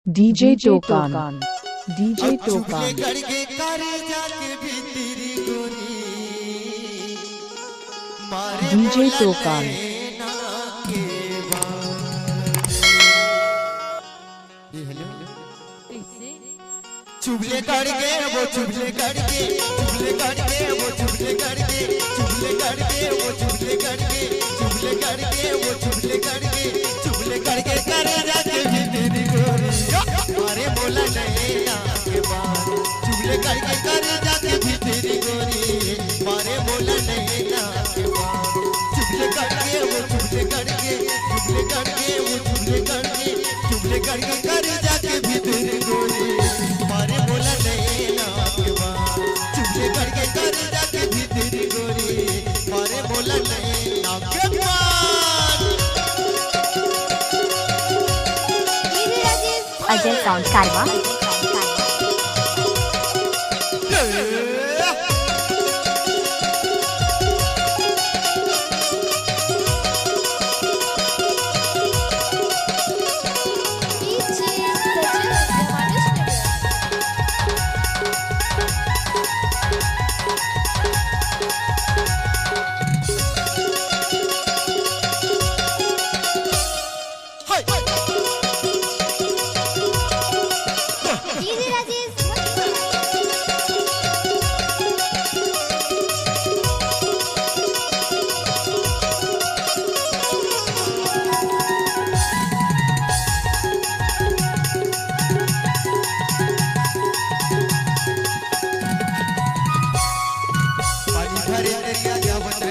DJ Tokan, DJ Tokan, DJ Tokan. चुगले करके वो चुगले करके चुगले करके वो चुगले करके चुगले करके वो चुगले करके चुगले करके वो चुगले करके चुगले करके करे जाके भी तेरी गोरी मारे बोला नहीं ना के बाद चुगले करके करे जाके भी तेरी गोरी मारे बोला नहीं ना के बाद चुगले करके वो चुगले करके चुगले करके वो चुगले करके चुगले करके करे जाके भी तेरी गोरी मारे बोला नहीं ना के बाद चुगले करके करे जाके भी तेरी गोरी मारे बोला नहीं ना के बाद अजय साउंड कारवा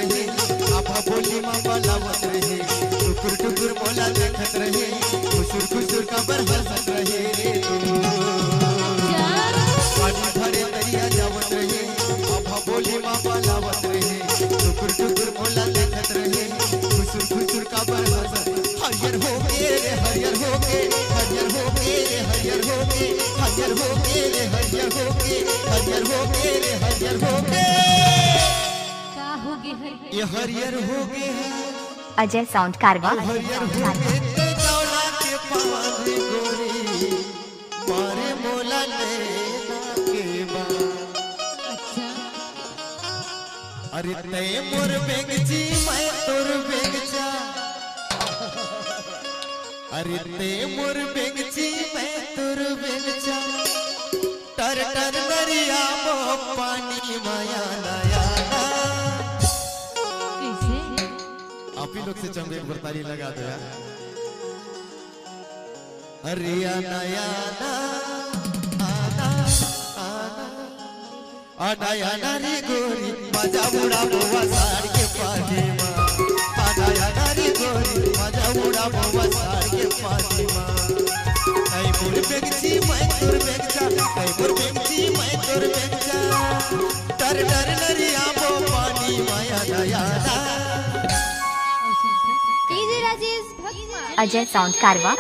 बोली माँ बलावत रहे टुकुर टुकुर मोला देखत रहे खुशुर खुशुर कबर हंसत रहे पानी भरे दरिया जावत रहे आभा बोली माँ बलावत रहे टुकुर टुकुर मोला देखत रहे खुशुर खुशुर कबर हंसत हरियर हो गे रे हरियर हो गे हरियर हो गे रे हरियर हो गे हरियर हो गे रे हरियर हो गे हरियर हो गे रे हरियर हो गे ये हरियर हो गए हैं अजय साउंड कारवा हरियर हो गए ते दौला के पावे गोरी मारे मोला लेना के बाद अरे ते मोर बेगची मैं तोर बेगचा अरे ते मोर बेगची मैं तोर बेगचा टर टर दरिया मो पानी माया नया आप ही लोग से चंदे एक ताली लगा दो यार अरे आना आना आना आना आना रे गोरी मजा उड़ा बोवा साड़ के पानी माँ आना आना रे गोरी मजा उड़ा बोवा साड़ के पानी माँ कई मोर बेगची मैं तोर बेगचा कई मोर बेगची मैं तोर बेगचा डर डर नरिया बो पानी माया नया अजय साउंड कारवा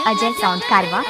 अजय साउंड कारवा